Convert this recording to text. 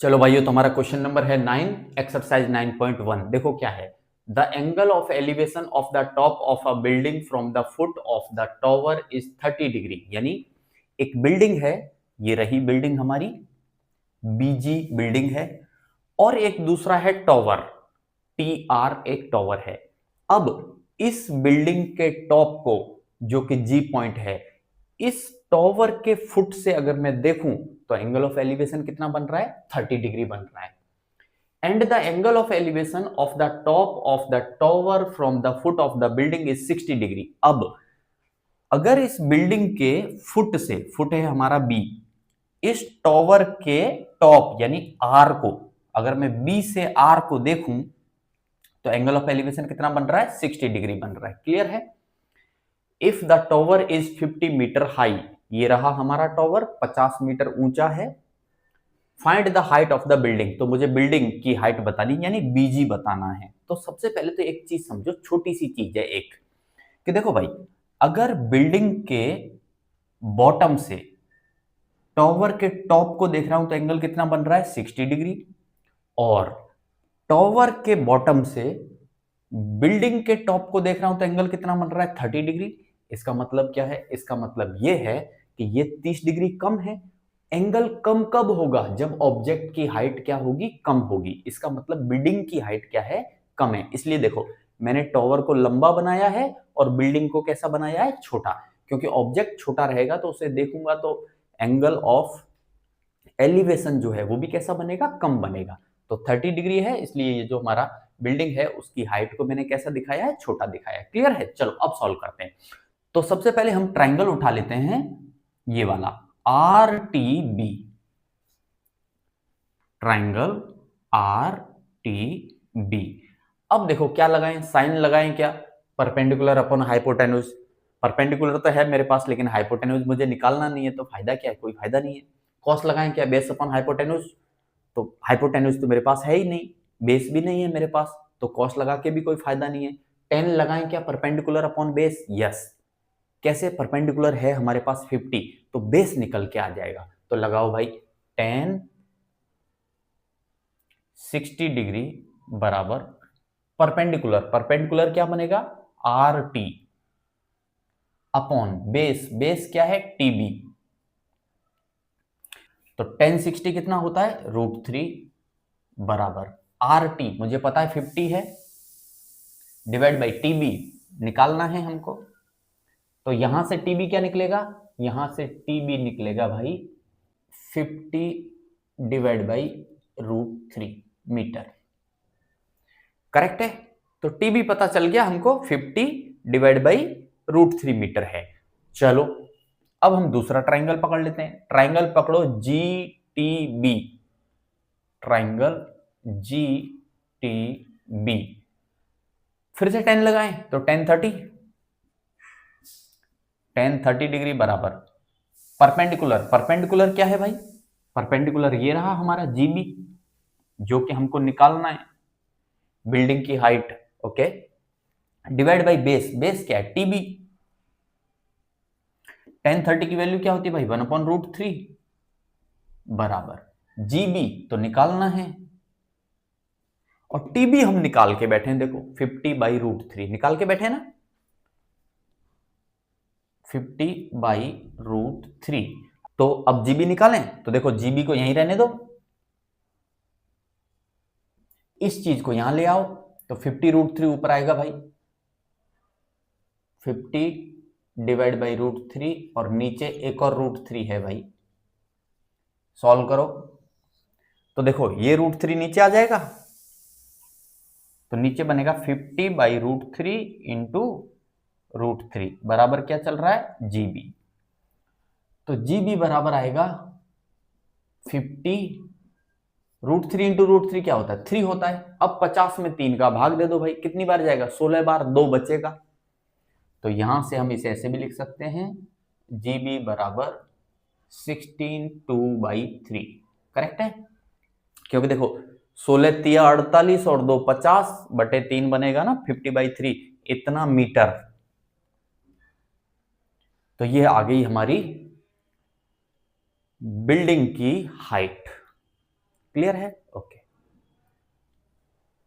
चलो भाइयों, तुम्हारा क्वेश्चन नंबर है 9, एक्सरसाइज 9.1। देखो क्या है। The angle of elevation of the top of a building from the foot of the tower is 30 degree. यानी एक बिल्डिंग है, ये रही बिल्डिंग हमारी, बीजी बिल्डिंग है, और एक दूसरा है टॉवर, टी आर एक टॉवर है। अब इस बिल्डिंग के टॉप को, जो कि जी पॉइंट है, इस टॉवर के फुट से अगर मैं देखूं तो एंगल ऑफ एलिवेशन कितना बन रहा है, 30 डिग्री बन रहा है। And the angle of elevation of the top of the tower from the foot of the building is 60 degree. अब अगर इस बिल्डिंग के फुट से, फुट है हमारा बी, इस टॉवर के टॉप यानी आर को, अगर मैं बी से आर को देखूं तो एंगल ऑफ एलिवेशन कितना बन रहा है, 60 डिग्री बन रहा है। क्लियर है। If the tower is 50 metre high, ये रहा हमारा टॉवर, 50 मीटर ऊंचा है। Find the height of the building, तो मुझे बिल्डिंग की हाइट बतानी यानी बीजी बताना है। तो सबसे पहले तो एक चीज समझो, छोटी सी चीज है एक, कि देखो भाई, अगर बिल्डिंग के बॉटम से टॉवर के टॉप को देख रहा हूं तो एंगल कितना बन रहा है, 60 डिग्री। और टॉवर के बॉटम से बिल्डिंग के टॉप को देख रहा हूं तो एंगल कितना बन रहा है, 30 डिग्री। इसका मतलब क्या है, इसका मतलब यह है कि ये 30 डिग्री कम है। एंगल कम कब होगा, जब ऑब्जेक्ट की हाइट क्या होगी, कम होगी। इसका मतलब बिल्डिंग की हाइट क्या है, कम है। इसलिए देखो, मैंने टॉवर को लंबा बनाया है और बिल्डिंग को कैसा बनाया है, छोटा। क्योंकि ऑब्जेक्ट छोटा रहेगा तो उसे देखूंगा तो एंगल ऑफ एलिवेशन जो है वो भी कैसा बनेगा, कम बनेगा। तो 30 डिग्री है, इसलिए ये जो हमारा बिल्डिंग है उसकी हाइट को मैंने कैसा दिखाया है, छोटा दिखाया है। क्लियर है। चलो अब सॉल्व करते हैं। तो सबसे पहले हम ट्राइंगल उठा लेते हैं, ये वाला R T B, triangle R T B. अब देखो क्या लगाएं, साइन लगाएं क्या, परपेंडिकुलर अपॉन हाइपोटेन्यूज। परपेंडिकुलर तो है मेरे पास, लेकिन हाइपोटेन्यूज मुझे निकालना नहीं है, तो फायदा क्या है, कोई फायदा नहीं है। कॉस लगाएं क्या, बेस अपॉन हाइपोटेन्यूज। तो हाइपोटेन्यूज तो मेरे पास है ही नहीं, बेस भी नहीं है मेरे पास, तो कॉस लगा के भी कोई फायदा नहीं है। टेन लगाएं क्या, परपेंडिकुलर अपॉन बेस। यस, कैसे, परपेंडिकुलर है हमारे पास 50, तो बेस निकल के आ जाएगा। तो लगाओ भाई, टेन 60 डिग्री बराबर परपेंडिकुलर, परपेंडिकुलर क्या बनेगा, R T upon base, base क्या है, टीबी। तो टेन 60 कितना होता है, √3 बराबर आर टी, मुझे पता है 50 है, डिवाइड बाई टीबी निकालना है हमको। तो यहां से टीबी क्या निकलेगा, यहां से टीबी निकलेगा भाई 50 डिवाइड बाई √3 मीटर। करेक्ट है। तो टीबी पता चल गया हमको, 50 डिवाइड बाई √3 मीटर है। चलो अब हम दूसरा ट्राइंगल पकड़ लेते हैं। ट्राइंगल पकड़ो G T B, triangle G T B. फिर से 10 लगाएं तो 10 30 बराबर परपेंडिकुलर, परपेंडिकुलर क्या है भाई, परपेंडिकुलर ये रहा हमारा जीबी, जो कि हमको निकालना है, बिल्डिंग की height. Okay, divide by base, base क्या है, टीबी। 10 30 की वैल्यू क्या होती है भाई, 1/√3 बराबर जीबी, तो निकालना है। और टीबी हम निकाल के बैठे हैं, देखो 50/√3 निकाल के बैठे हैं ना, 50/√3। तो अब जीबी निकालें तो देखो, जीबी को यहीं रहने दो, इस चीज को यहां ले आओ, तो 50√3 ऊपर आएगा भाई, 50 डिवाइड बाई √3, और नीचे एक और √3 है भाई। सॉल्व करो तो देखो, ये √3 नीचे आ जाएगा, तो नीचे बनेगा 50/√3 इंटू √3 बराबर क्या चल रहा है, जीबी। तो जीबी बराबर आएगा 50, √3 इंटू √3 क्या होता है, 3 होता है। अब 50 में 3 का भाग दे दो भाई, कितनी बार जाएगा, 16 बार, 2 बचेगा। तो यहां से हम इसे ऐसे भी लिख सकते हैं, जीबी बराबर 16/2/3। करेक्ट है, क्योंकि देखो 16 तिया 48 और 2 50/3 बनेगा ना, 50/3 इतना मीटर। तो ये आ गई हमारी बिल्डिंग की हाइट। क्लियर है? ओके।